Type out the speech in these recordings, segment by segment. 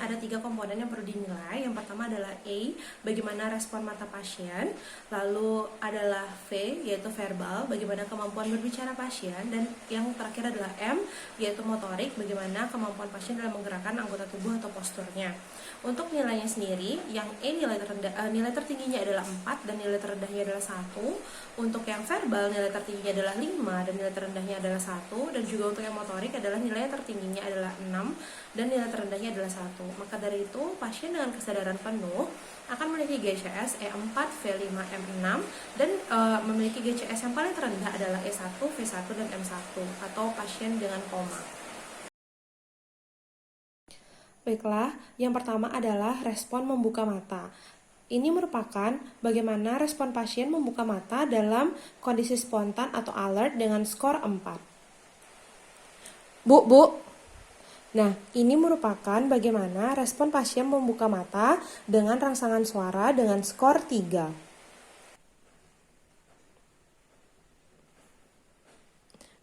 ada 3 komponen yang perlu dinilai. Yang pertama adalah A, bagaimana respon mata pasien. Lalu adalah V, yaitu verbal, bagaimana kemampuan berbicara pasien. Dan yang terakhir adalah M, yaitu motorik, bagaimana kemampuan pasien dalam menggerakkan anggota tubuh atau posturnya. Untuk nilainya sendiri, yang A nilai tertingginya adalah 4 dan nilai terendahnya adalah 1. Untuk yang verbal nilai tertingginya adalah 5 dan nilai terendahnya adalah 1. Dan juga untuk yang motorik adalah nilai tertingginya adalah 6 dan nilai terendahnya adalah 1. Maka dari itu, pasien dengan kesadaran penuh akan memiliki GCS E4, V5, M6 dan memiliki GCS yang paling terendah adalah E1, V1, dan M1 atau pasien dengan koma. Baiklah, yang pertama adalah respon membuka mata. Ini merupakan bagaimana respon pasien membuka mata dalam kondisi spontan atau alert dengan skor 4. Bu. Nah, ini merupakan bagaimana respon pasien membuka mata dengan rangsangan suara dengan skor 3.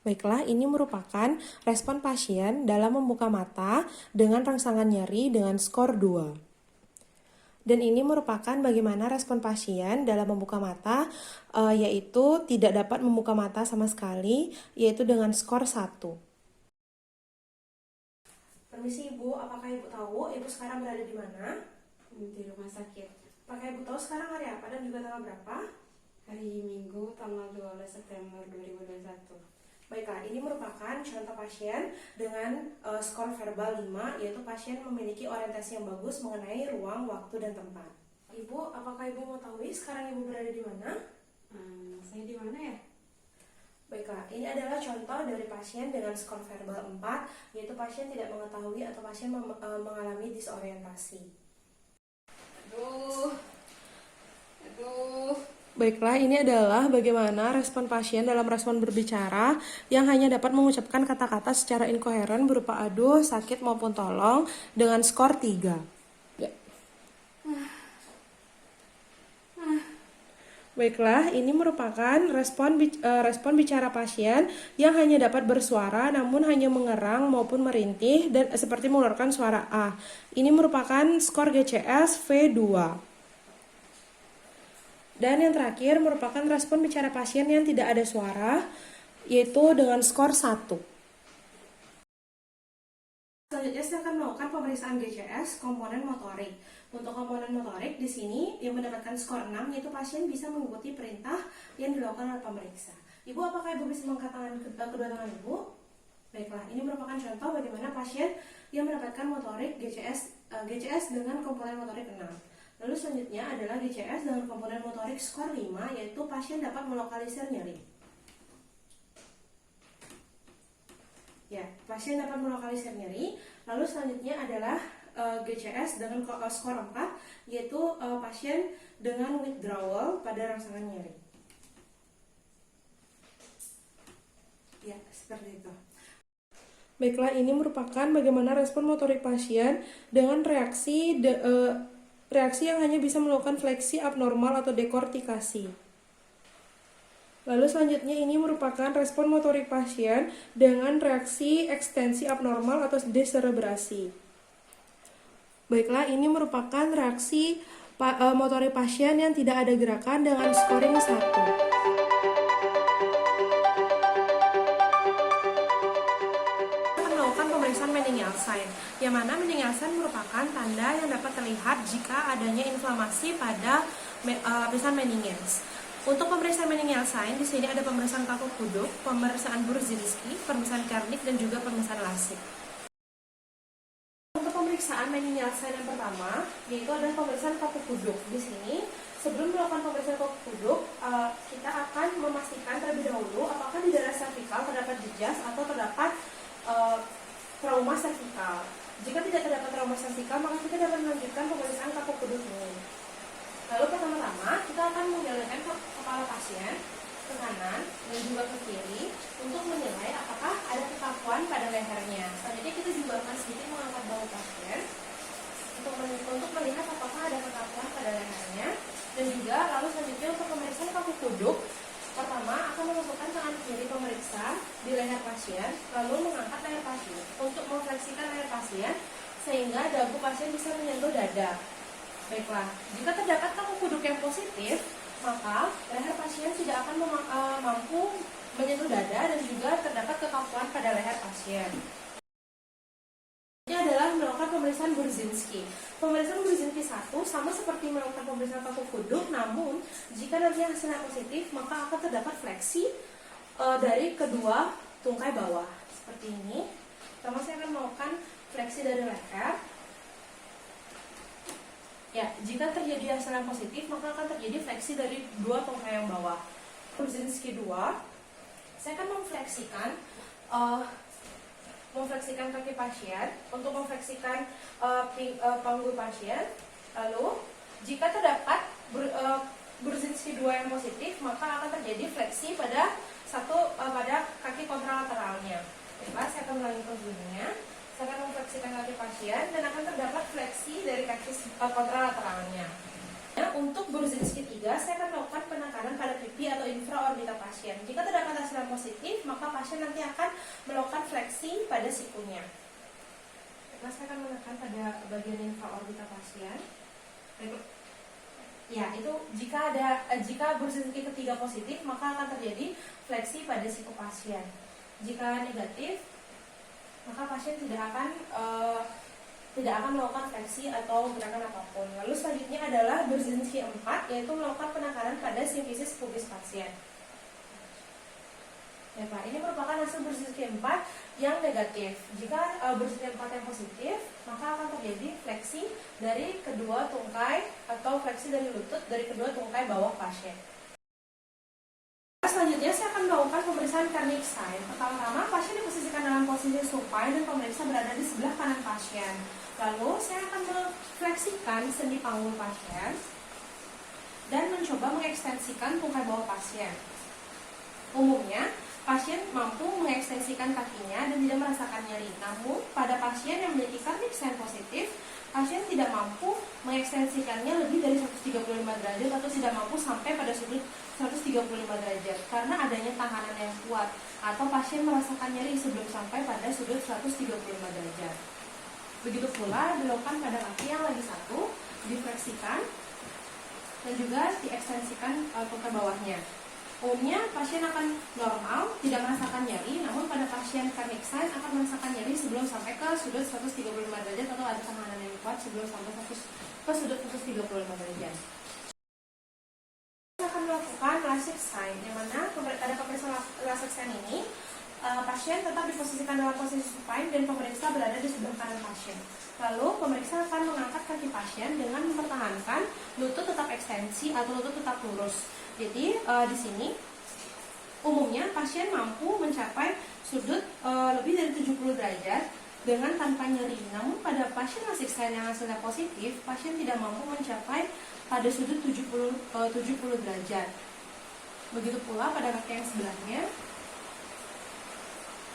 Baiklah, ini merupakan respon pasien dalam membuka mata dengan rangsangan nyeri dengan skor 2. Dan ini merupakan bagaimana respon pasien dalam membuka mata, yaitu tidak dapat membuka mata sama sekali, yaitu dengan skor 1. Permisi Ibu, apakah Ibu tahu Ibu sekarang berada di mana? Di rumah sakit. Apakah Ibu tahu sekarang hari apa dan juga tanggal berapa? Hari Minggu tanggal 12 September 2021. Baiklah, ini merupakan contoh pasien dengan skor verbal 5, yaitu pasien memiliki orientasi yang bagus mengenai ruang, waktu, dan tempat. Ibu, apakah Ibu mau tahu sekarang Ibu berada di mana? Saya di mana ya? Baiklah, ini adalah contoh dari pasien dengan skor verbal 4, yaitu pasien tidak mengetahui atau pasien mengalami disorientasi. Aduh. Baiklah, ini adalah bagaimana respon pasien dalam respon berbicara yang hanya dapat mengucapkan kata-kata secara inkoheren berupa aduh, sakit, maupun tolong dengan skor 3. Baiklah, ini merupakan respon bicara pasien yang hanya dapat bersuara namun hanya mengerang maupun merintih dan seperti mengeluarkan suara A. Ini merupakan skor GCS V2. Dan yang terakhir merupakan respon bicara pasien yang tidak ada suara, yaitu dengan skor 1. Selanjutnya saya akan melakukan pemeriksaan GCS komponen motorik. Untuk komponen motorik di sini yang mendapatkan skor 6, yaitu pasien bisa mengikuti perintah yang dilakukan oleh pemeriksa. Ibu, apakah Ibu bisa mengangkat kedua tangan Ibu? Baiklah, ini merupakan contoh bagaimana pasien yang mendapatkan motorik GCS dengan komponen motorik 6. Lalu selanjutnya adalah GCS dengan komponen motorik skor 5, yaitu pasien dapat melokalisir nyeri. Ya, pasien dapat melokalisir nyeri. Lalu selanjutnya adalah GCS dengan skor 4, yaitu pasien dengan withdrawal pada rangsangan nyeri. Ya, seperti itu. Baiklah, ini merupakan bagaimana respon motorik pasien dengan reaksi yang hanya bisa melakukan fleksi abnormal atau dekortikasi. Lalu selanjutnya ini merupakan respon motorik pasien dengan reaksi ekstensi abnormal atau deserebrasi. Baiklah, ini merupakan reaksi motorik pasien yang tidak ada gerakan dengan scoring 1. Meningeal sign, yang mana meningeal sign merupakan tanda yang dapat terlihat jika adanya inflamasi pada lapisan meninges. Untuk pemeriksaan meningeal sign, di sini ada pemeriksaan kaku kuduk, pemeriksaan Burzynski, pemeriksaan Kernik, dan juga pemeriksaan Lasik. Untuk pemeriksaan meningeal sign yang pertama, yaitu adalah pemeriksaan kaku kuduk. Di sini, sebelum melakukan pemeriksaan kaku kuduk, kita akan memastikan terlebih dahulu apakah di daerah servikal terdapat jejas atau terdapat trauma servikal. Jika tidak terdapat trauma servikal, maka kita dapat melanjutkan pemeriksaan kaku kuduk ini. Lalu pertama-tama kita akan mengelengkan kepala pasien ke kanan dan juga ke kiri untuk menilai apakah ada kekakuan pada lehernya. Selanjutnya kita juga akan sedikit mengangkat bahu pasien untuk melihat apakah ada kekakuan pada lehernya. Dan juga lalu selanjutnya untuk pemeriksaan kaku kuduk, pertama akan memasukkan tangan kiri pemeriksa di leher pasien, lalu mengangkat leher pasien. Untuk memfleksikan leher pasien, sehingga dagu pasien bisa menyentuh dada. Baiklah, jika terdapat kaku kuduk yang positif, maka leher pasien tidak akan mampu menyentuh dada dan juga terdapat kekakuan pada leher pasien. Ini adalah melakukan pemeriksaan Burzynski. Pemeriksaan Burzynski 1 sama seperti melakukan pemeriksaan kaku kuduk, namun jika nanti hasilnya positif, maka akan terdapat fleksi dari kedua tungkai bawah. Seperti ini. Pertama saya akan melakukan fleksi dari leher. Ya, jika terjadi hasil yang positif, maka akan terjadi fleksi dari dua tungkai yang bawah. Burzynski 2, saya akan memfleksikan kaki pasien untuk memfleksikan panggul pasien. Lalu, jika terdapat Burzynski 2 yang positif, maka akan terjadi fleksi pada pada kaki kontralateralnya. Baiklah, saya akan ulangi prosedurnya. Saya akan memfleksikan kaki pasien dan akan terdapat fleksi dari kaki kontralateralnya. Untuk Burzynski 3, saya akan melakukan penekanan pada pipi atau infraorbita pasien. Jika terdapat hasil yang positif, maka pasien nanti akan melakukan fleksi pada sikunya. Saya akan menekan pada bagian infraorbita pasien. Ya, itu jika Burzynski ketiga positif, maka akan terjadi fleksi pada siku pasien. Jika negatif, maka pasien tidak akan melakukan fleksi atau gerakan apapun. Lalu selanjutnya adalah Burzynski 4, yaitu melakukan penekanan pada simfisis pubis pasien. Ya, Pak, ini merupakan hasil Burzynski 4 yang negatif. Jika Burzynski 4 yang positif, maka akan terjadi fleksi dari kedua tungkai atau fleksi dari lutut dari kedua tungkai bawah pasien. Selanjutnya saya akan melakukan pemeriksaan Carney sign. Pertama-tama pasien diposisikan dalam posisi supine dan pemeriksa berada di sebelah kanan pasien. Lalu saya akan mengfleksikan sendi panggul pasien dan mencoba mengekstensikan tungkai bawah pasien. Umumnya pasien mampu mengekstensikan kakinya dan tidak merasakan nyeri. Namun pada pasien yang memiliki Carney sign positif, pasien tidak mampu mengekstensikannya lebih dari 135 derajat atau tidak mampu sampai pada sudut 135 derajat karena adanya tahanan yang kuat atau pasien merasakan nyeri sebelum sampai pada sudut 135 derajat. Begitu pula dilakukan pada kaki yang lagi satu, difleksikan dan juga diekstensikan tungkai bawahnya. Umumnya pasien akan normal, tidak merasakan nyeri, namun pada pasien Carney sign akan merasakan nyeri sebelum sampai ke sudut 135 derajat atau ada tahanan yang kuat sebelum sampai ke sudut 135 derajat. Kita akan melakukan LASIK sign, yang mana pada pemeriksaan LASIK sign ini pasien tetap diposisikan dalam posisi supine dan pemeriksa berada di sebelah kanan pasien. Lalu pemeriksa akan mengangkat kaki pasien dengan mempertahankan lutut tetap ekstensi atau lutut tetap lurus. Jadi di sini umumnya pasien mampu mencapai sudut lebih dari 70 derajat dengan tanpa nyeri. Namun pada pasien LASIK sign yang hasilnya positif, pasien tidak mampu mencapai pada sudut 70 derajat. Begitu pula pada kaki yang sebelahnya.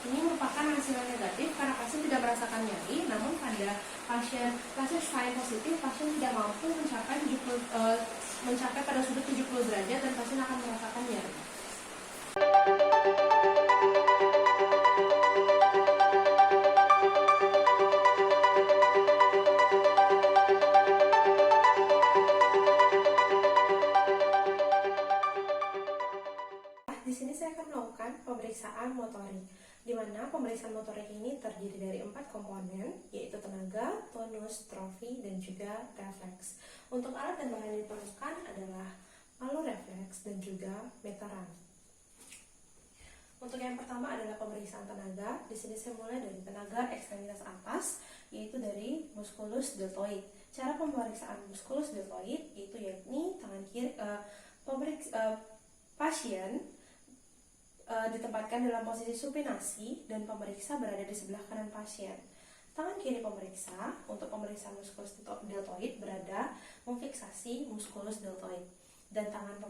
Ini merupakan hasil yang negatif karena pasien tidak merasakan nyeri, namun pada pasien LASIK sign positif, pasien tidak mampu mencapai pada sudut 70 derajat dan pasien akan merasakan nyeri. Di sini saya akan melakukan pemeriksaan motorik, di mana pemeriksaan motorik ini terdiri dari 4 komponen, yaitu tenaga, tonus, trofi, dan juga refleks. Untuk alat dan bahan yang diperlukan adalah palu refleks dan juga meteran. Untuk yang pertama adalah pemeriksaan tenaga. Di sini saya mulai dari tenaga ekstremitas atas, yaitu dari musculus deltoid. Cara pemeriksaan musculus deltoid yaitu yakni tangan kiri pasien ditempatkan dalam posisi supinasi dan pemeriksa berada di sebelah kanan pasien. Tangan kiri pemeriksa untuk pemeriksaan muskulus deltoid berada memfiksasi muskulus deltoid dan tangan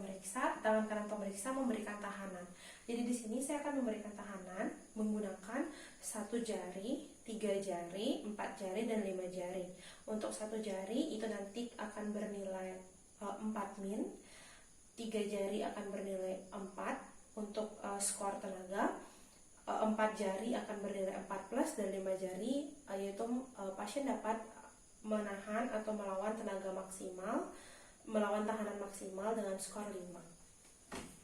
kanan pemeriksa memberikan tahanan. Jadi di sini saya akan memberikan tahanan menggunakan 1 jari, 3 jari, 4 jari dan 5 jari. Untuk 1 jari itu nanti akan bernilai 4 min, 3 jari akan bernilai 4 untuk skor tenaga, 4 jari akan berdiri 4 plus dan 5 jari, yaitu pasien dapat menahan atau melawan tenaga maksimal, melawan tahanan maksimal dengan skor 5.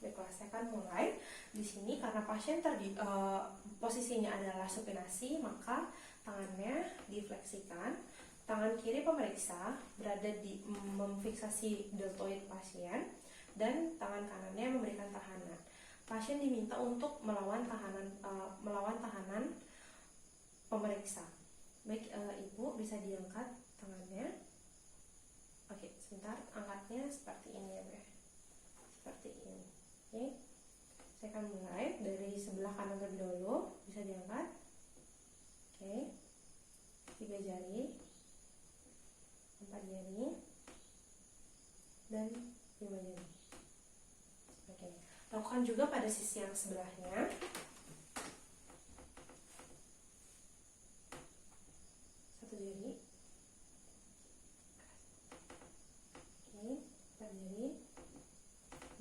Baiklah, saya akan mulai. Di sini karena pasien posisinya adalah supinasi, maka tangannya difleksikan. Tangan kiri pemeriksa berada di memfiksasi deltoid pasien dan tangan kanannya memberikan tahanan. Pasien diminta untuk melawan tahanan pemeriksa. Baik, Ibu bisa diangkat tangannya. Oke, sebentar, angkatnya seperti ini ya, Bu. Seperti ini. Oke. Saya akan mulai dari sebelah kanan terlebih dahulu. Bisa diangkat. Oke. 3 jari, 4 jari, dan 5 jari. Oke. Lakukan juga pada sisi yang sebelahnya. Satu jari. Oke, 4 jari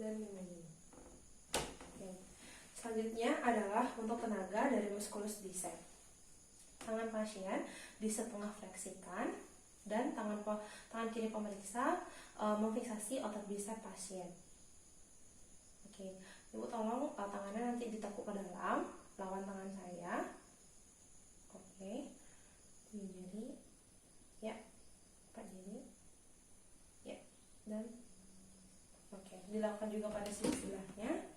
dan 5 jari. Oke. Selanjutnya adalah untuk tenaga dari musculus bicep. Tangan pasien disetengah fleksikan dan tangan kiri pemeriksa memfiksasi otot bicep pasien. Oke, Ibu tolong tangannya nanti ditekuk ke dalam, lawan tangan saya. Oke, 3 jari, ya, 4 jari, ya, dan oke, dilakukan juga pada sisi sebelahnya.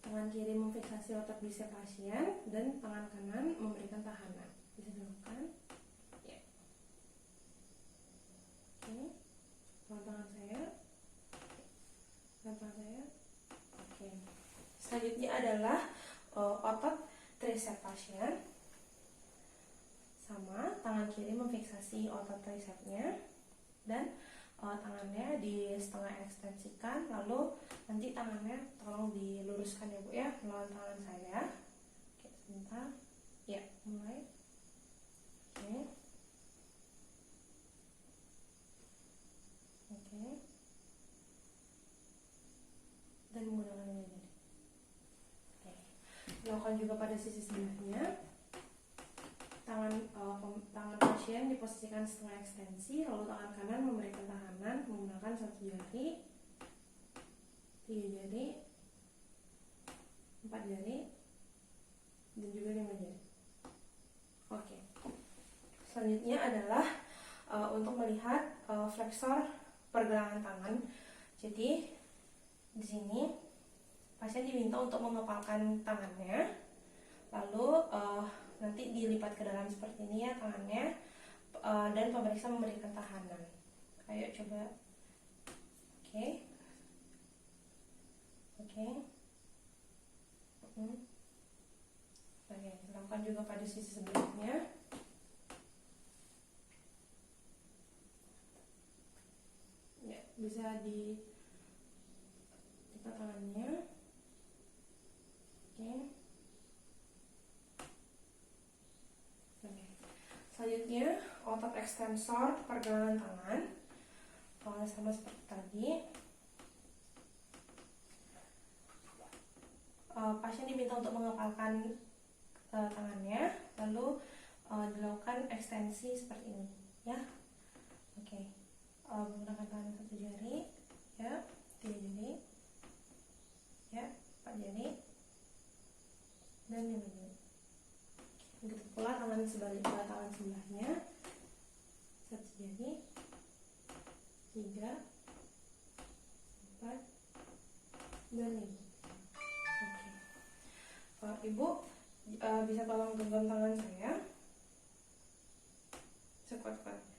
Tangan kiri memfiksasi otot bicep pasien dan tangan kanan memberikan tahanan. Bisa dilakukan, ya. Oke, tangan saya. Oke. Selanjutnya adalah otot tricep pasien. Sama, tangan kiri memfiksasi otot tricepnya dan tangannya di setengah ekstensikan, lalu nanti tangannya tolong diluruskan ya, Bu ya, melawan tangan saya. Oke, sebentar. Ya, mulai. Oke. Oke. Dan menggunakan ini. Oke. Lakukan juga pada sisi sebelahnya. Tangan pasien diposisikan setengah ekstensi, lalu tangan kanan memberikan tahanan menggunakan 1 jari, 3 jari, 4 jari, dan juga 5 jari. Oke. Selanjutnya adalah untuk melihat fleksor pergelangan tangan. Jadi di sini pasien diminta untuk mengepalkan tangannya, lalu nanti dilipat ke dalam seperti ini ya tangannya, dan pemeriksa memberikan tahanan. Ayo coba. Oke. Oke. Oke, lakukan juga pada sisi sebelahnya. Ya, bisa lipat tangannya. Oke. Selanjutnya otot ekstensor pergelangan tangan, sama seperti tadi. Pasien diminta untuk mengepalkan tangannya, lalu dilakukan ekstensi seperti ini ya. Oke. Menggunakan tangan 1 jari, ya, 3 jari, ya, 4 jari, dan 5 jari. Begitu pula tangan sebelahnya, 1 jari, 3, 4, dan 5. Oke. Ibu bisa tolong genggam tangan saya sekuat-kuatnya.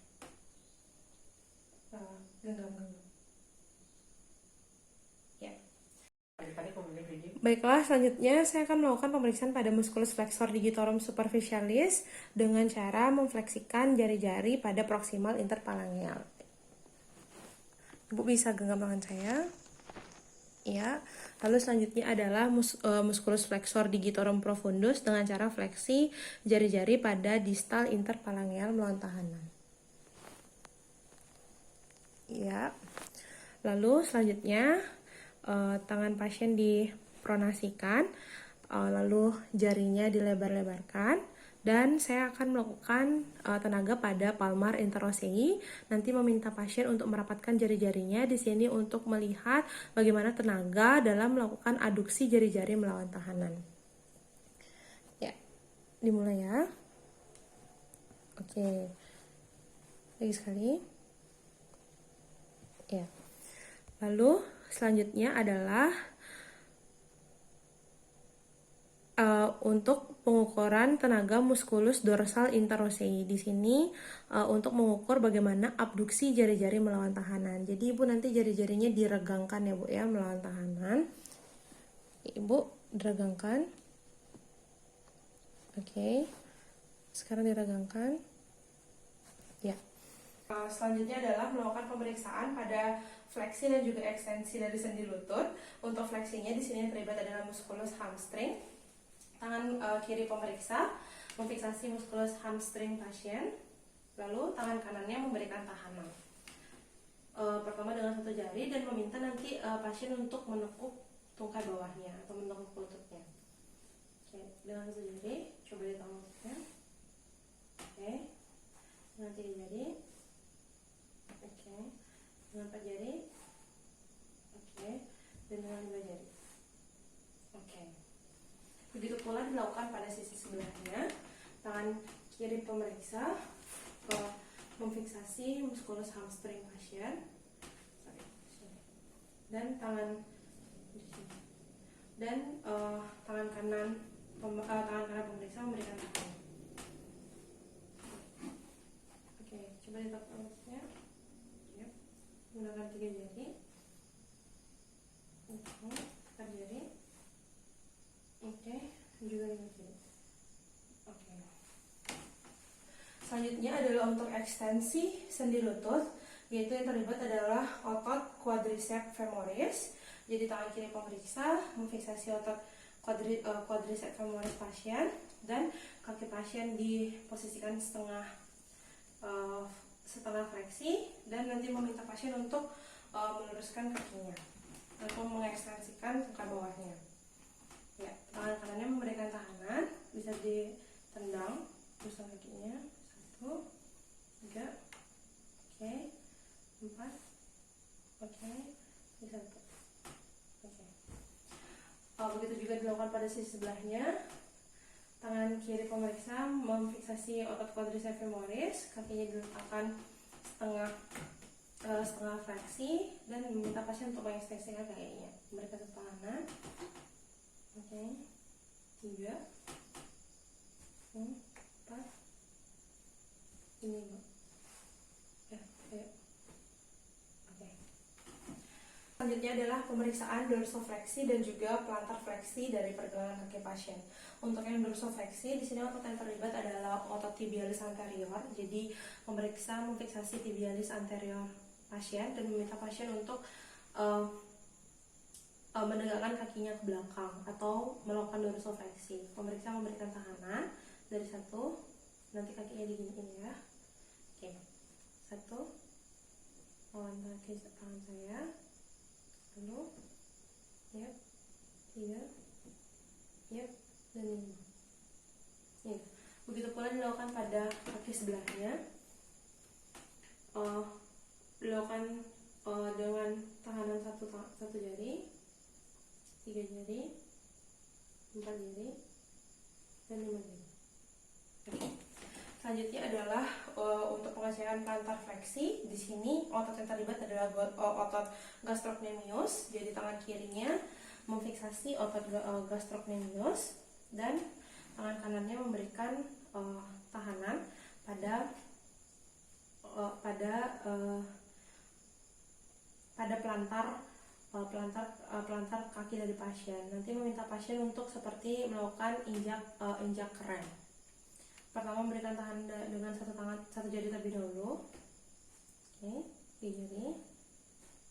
Genggam. Ya. Baiklah, selanjutnya saya akan melakukan pemeriksaan pada musculus flexor digitorum superficialis dengan cara memfleksikan jari-jari pada proximal interphalangeal. Ibu bisa genggam tangan saya. Ya. Lalu selanjutnya adalah musculus flexor digitorum profundus dengan cara fleksi jari-jari pada distal interphalangeal melawan tahanan. Ya. Lalu selanjutnya tangan pasien pronasikan, lalu jarinya dilebar-lebarkan, dan saya akan melakukan tenaga pada palmar interosei. Nanti meminta pasien untuk merapatkan jari-jarinya di sini untuk melihat bagaimana tenaga dalam melakukan aduksi jari-jari melawan tahanan. Ya, dimulai ya. Oke, lagi sekali. Ya. Lalu selanjutnya adalah untuk pengukuran tenaga muskulus dorsal interosei. Di sini untuk mengukur bagaimana abduksi jari-jari melawan tahanan. Jadi Ibu nanti jari-jarinya diregangkan ya Bu ya, melawan tahanan. Ibu diregangkan. Oke. Sekarang diregangkan. Ya. Selanjutnya adalah melakukan pemeriksaan pada fleksi dan juga ekstensi dari sendi lutut. Untuk fleksinya di sini yang terlibat adalah muskulus hamstring. Tangan kiri pemeriksa memfiksasi muskulus hamstring pasien, lalu tangan kanannya memberikan tahanan. Pertama dengan satu jari dan meminta nanti pasien untuk menekuk tungkai bawahnya atau menekuk lututnya. Oke, dengan satu jari coba ditahan lututnya. Oke, dengan tiga jari. Oke, dengan 4 jari. Oke, dan dengan 5 jari. Oke. Begitu pula dilakukan pada sisi sebelahnya. Tangan kiri pemeriksa memfiksasi muskulus hamstring pasien. Dan tangan tangan kanan pemeriksa memberikan tahanan. Oke, coba ditekan lututnya. Yep. Menggunakan 3 jari. Oke, 4 jari. Oke, juga 5 jari. Oke. Selanjutnya adalah untuk ekstensi sendi lutut, yaitu yang terlibat adalah otot quadriceps femoris. Jadi tangan kiri pemeriksa memfiksasi otot quadriceps femoris pasien dan kaki pasien diposisikan setengah fleksi dan nanti meminta pasien untuk meluruskan kakinya atau mengekstensikan ke bawahnya. Ya, tangan kanannya memberikan tahanan, bisa ditendang pusat kakinya. 1, 3, oke, 4, oke, 1. Oke. Begitu juga dilakukan pada sisi sebelahnya. Tangan kiri pemeriksa memfiksasi otot quadriceps femoris, kakinya diletakkan setengah fleksi dan meminta pasien untuk mengekstensikan kakinya. Memberikan tahanan. Oke, 3, 4, ini ya, oke. Selanjutnya adalah pemeriksaan dorsofleksi dan juga plantar fleksi dari pergelangan kaki pasien. Untuk yang dorsofleksi, di sini otot yang terlibat adalah otot tibialis anterior. Jadi memfiksasi tibialis anterior pasien dan meminta pasien untuk menegakkan kakinya ke belakang atau melakukan dorsofleksi. Pemeriksa memberikan tahanan dari 1, nanti kakinya diginiin ya. Oke, 1, lawan kaki tangan saya, lalu, yep, 3, yep, dan 5. Ya. Begitu pula dilakukan pada kaki sebelahnya. Dilakukan dengan tahanan satu jari, 3 jari, 4 jari, dan 5 jari. Oke. Selanjutnya adalah untuk pengecekan plantar fleksi. Di sini otot yang terlibat adalah otot gastrocnemius. Jadi tangan kirinya memfiksasi otot gastrocnemius dan tangan kanannya memberikan tahanan pada plantar kaki dari pasien. Nanti meminta pasien untuk seperti melakukan injak rem. Pertama memberikan tahan dengan satu jari terlebih dahulu. Oke, 3 jari.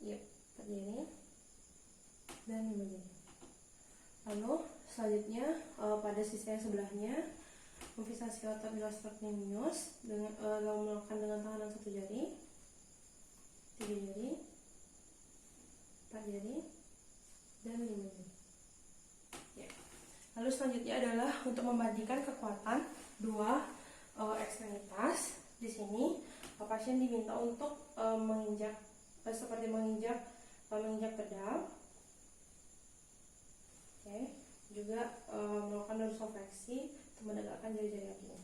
Yep, 4 jari. Dan 5 jari. Lalu selanjutnya pada sisi yang sebelahnya memfiksasi otot gastrocnemius dengan lalu melakukan dengan tahanan 1 jari, 3 jari, 4 jari, dan 5 jari. Lalu selanjutnya adalah untuk membandingkan kekuatan dua ekstremitas. Di sini pasien diminta untuk menginjak seperti menginjak pedal. Oke, juga melakukan dorsofleksi untuk menegakkan jari-jari kakinya.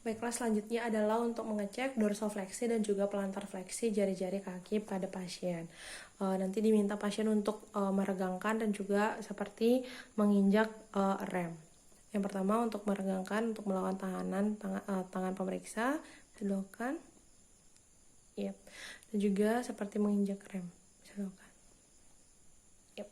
Baiklah, selanjutnya adalah untuk mengecek dorsofleksi dan juga plantar fleksi jari-jari kaki pada pasien. Nanti diminta pasien untuk meregangkan dan juga seperti menginjak rem. Yang pertama untuk meregangkan, untuk melakukan tangan pemeriksa, dilakukan. Yep. Dan juga seperti menginjak rem, bisa dilakukan. Yep.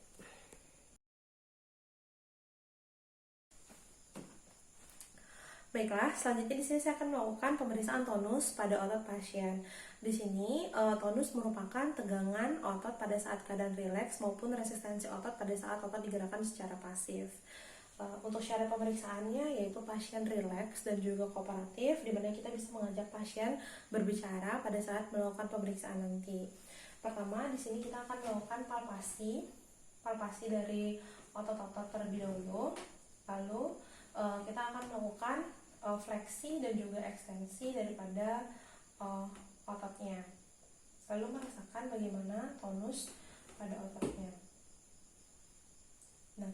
Baiklah, selanjutnya di sini saya akan melakukan pemeriksaan tonus pada otot pasien. Di sini tonus merupakan tegangan otot pada saat keadaan rileks maupun resistensi otot pada saat otot digerakkan secara pasif. Untuk syarat pemeriksaannya yaitu pasien rileks dan juga kooperatif, di mana kita bisa mengajak pasien berbicara pada saat melakukan pemeriksaan nanti. Pertama, di sini kita akan melakukan palpasi dari otot-otot terlebih dahulu. Lalu kita akan melakukan fleksi dan juga ekstensi daripada ototnya. Lalu merasakan bagaimana tonus pada ototnya. Nah,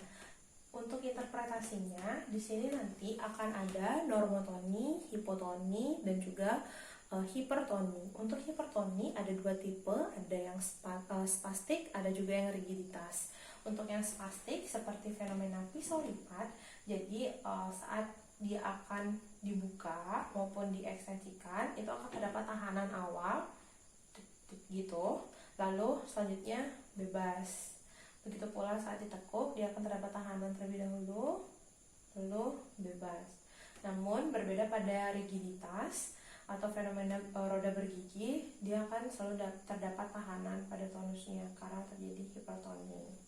untuk interpretasinya di sini nanti akan ada normotoni, hipotoni, dan juga hipertoni. Untuk hipertoni ada dua tipe, ada yang spastik, ada juga yang rigiditas. Untuk yang spastik seperti fenomena pisau lipat, jadi saat dia akan dibuka maupun diekstensikan itu akan terdapat tahanan awal gitu, lalu selanjutnya bebas. Begitu pula saat ditekuk dia akan terdapat tahanan terlebih dahulu lalu bebas. Namun berbeda pada rigiditas atau fenomena roda bergigi, dia akan selalu terdapat tahanan pada tonusnya karena terjadi hipertoni.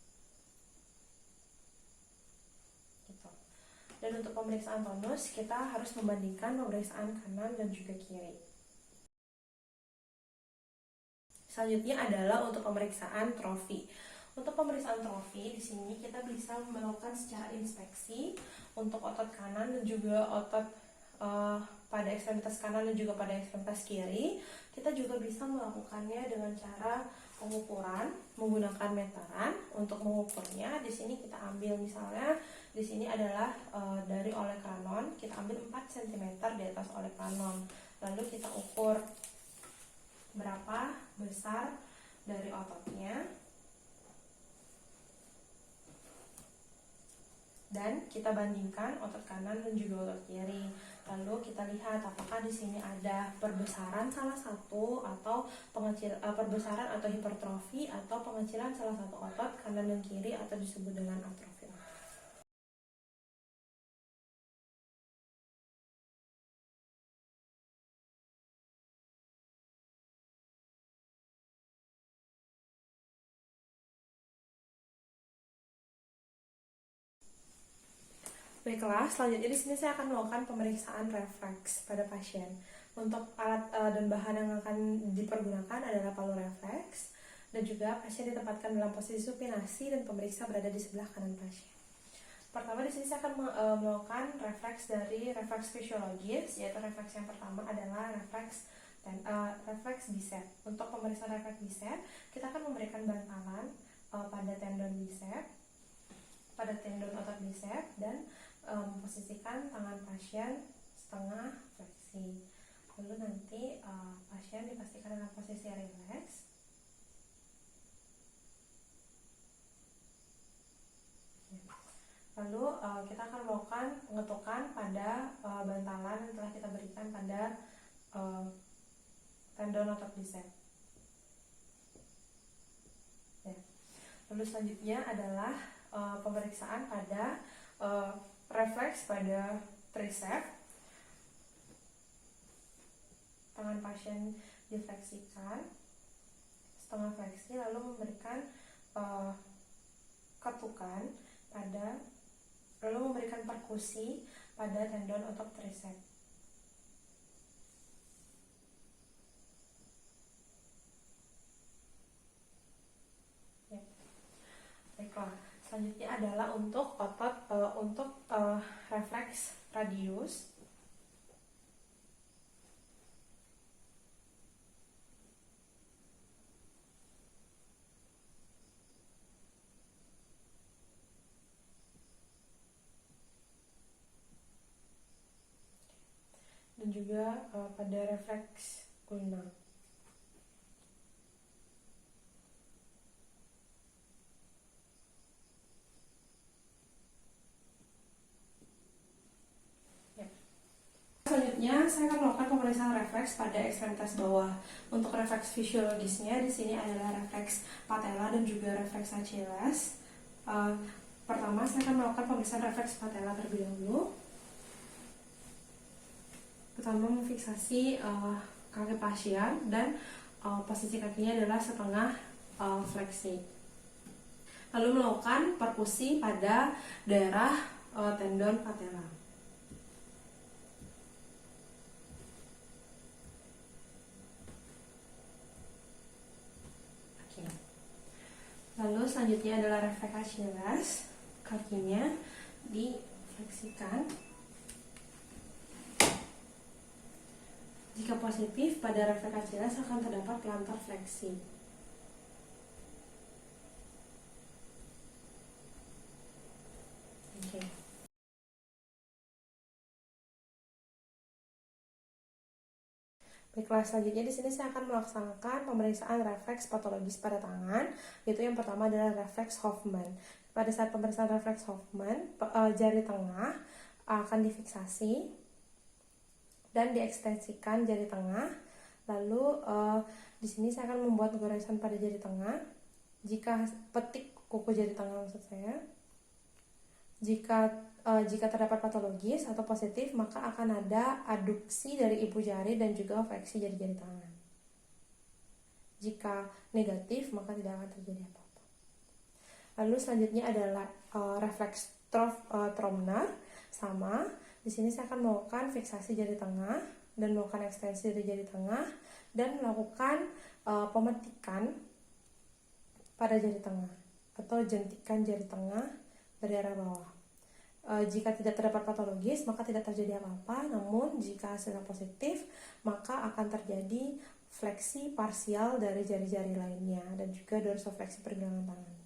Dan untuk pemeriksaan tonus, kita harus membandingkan pemeriksaan kanan dan juga kiri. Selanjutnya adalah untuk pemeriksaan trofi. Untuk pemeriksaan trofi, di sini kita bisa melakukan secara inspeksi untuk otot kanan dan juga otot pada ekstremitas kanan dan juga pada ekstremitas kiri. Kita juga bisa melakukannya dengan cara pengukuran menggunakan meteran. Untuk mengukurnya, di sini kita ambil misalnya di sini adalah dari olecranon, kita ambil 4 cm di atas olecranon. Lalu kita ukur berapa besar dari ototnya. Dan kita bandingkan otot kanan dan juga otot kiri. Lalu kita lihat apakah di sini ada perbesaran salah satu atau perbesaran atau hipertrofi atau pengecilan salah satu otot kanan dan kiri atau disebut dengan atrofi. Baiklah, selanjutnya di sini saya akan melakukan pemeriksaan refleks pada pasien. Untuk alat dan bahan yang akan dipergunakan adalah palu refleks dan juga pasien ditempatkan dalam posisi supinasi dan pemeriksa berada di sebelah kanan pasien. Pertama di sini saya akan melakukan refleks dari refleks fisiologis, yaitu refleks yang pertama adalah refleks bicep. Untuk pemeriksaan refleks bicep, kita akan memberikan bantalan pada tendon bicep, pada tendon otot bicep, dan memposisikan tangan pasien setengah fleksi. Lalu nanti pasien dipastikan dalam posisi rileks. Lalu kita akan melakukan pengetukan pada bantalan yang telah kita berikan pada tendon otot bicep. Ya. Lalu selanjutnya adalah pemeriksaan pada refleks pada tricep. Tangan pasien difleksikan setengah fleksi, lalu memberikan ketukan lalu memberikan perkusi pada tendon otot tricep. Ya. Baiklah. Selanjutnya adalah untuk otot refleks radius. Dan juga pada refleks ulna. Selanjutnya, saya akan melakukan pemeriksaan refleks pada ekstremitas bawah. Untuk refleks fisiologisnya, di sini adalah refleks patella dan juga refleks Achilles. Pertama, saya akan melakukan pemeriksaan refleks patella terlebih dahulu. Pertama, memfiksasi kaki pasien dan posisi kakinya adalah setengah fleksi. Lalu melakukan perkusi pada daerah tendon patella. Lalu selanjutnya adalah refleks Achilles, kakinya difleksikan. Jika positif, pada refleks Achilles akan terdapat plantar fleksi. Oke. Baiklah, selanjutnya di sini saya akan melaksanakan pemeriksaan refleks patologis pada tangan, yaitu yang pertama adalah refleks Hoffman. Pada saat pemeriksaan refleks Hoffman, jari tengah akan difiksasi dan diekstensikan jari tengah. Lalu di sini saya akan membuat goresan pada jari tengah. Jika petik kuku jari tengah maksud saya. Jika terdapat patologis atau positif, maka akan ada aduksi dari ibu jari dan juga fleksi jari-jari tangan. Jika negatif, maka tidak akan terjadi apa-apa. Lalu selanjutnya adalah refleks Tromner, sama. Di sini saya akan melakukan fiksasi jari tengah dan melakukan ekstensi dari jari tengah dan melakukan pemetikan pada jari tengah atau jentikan jari tengah dari arah bawah. Jika tidak terdapat patologis, maka tidak terjadi apa-apa. Namun jika hasilnya positif, maka akan terjadi fleksi parsial dari jari-jari lainnya dan juga dorsofleksi pergelangan tangan.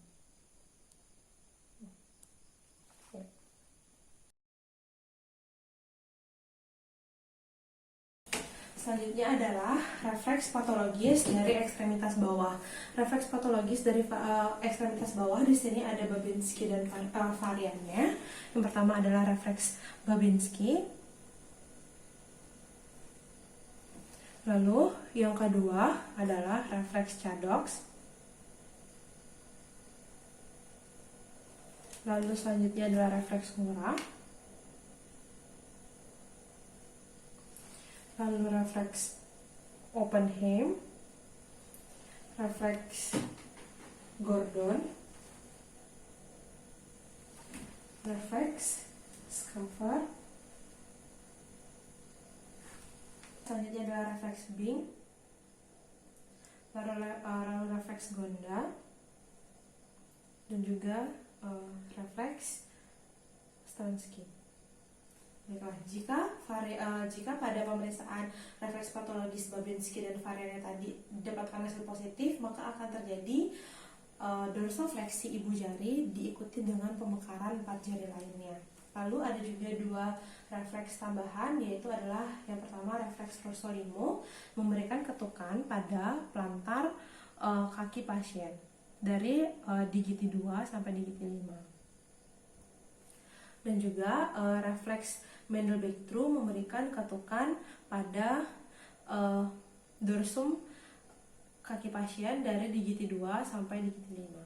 Selanjutnya adalah refleks patologis dari ekstremitas bawah. Refleks patologis dari ekstremitas bawah di sini ada Babinski dan variannya. Yang pertama adalah refleks Babinski. Lalu yang kedua adalah refleks Chadocks. Lalu selanjutnya adalah refleks Murah. Lalu refleks Oppenheim, refleks Gordon, refleks Schaeffer. Selanjutnya adalah refleks Bing, lalu refleks Gonda, dan juga refleks Stansky. Baiklah, jika pada pemeriksaan refleks patologis Babinski dan variannya tadi didapatkan hasil positif, maka akan terjadi dorsofleksi ibu jari diikuti dengan pemekaran 4 jari lainnya. Lalu ada juga 2 refleks tambahan, yaitu adalah yang pertama refleks Rossolimo, memberikan ketukan pada plantar kaki pasien dari digiti 2 sampai digiti 5. Dan juga refleks Mendelbeck-True memberikan ketukan pada dorsum kaki pasien dari digiti 2 sampai digiti 5.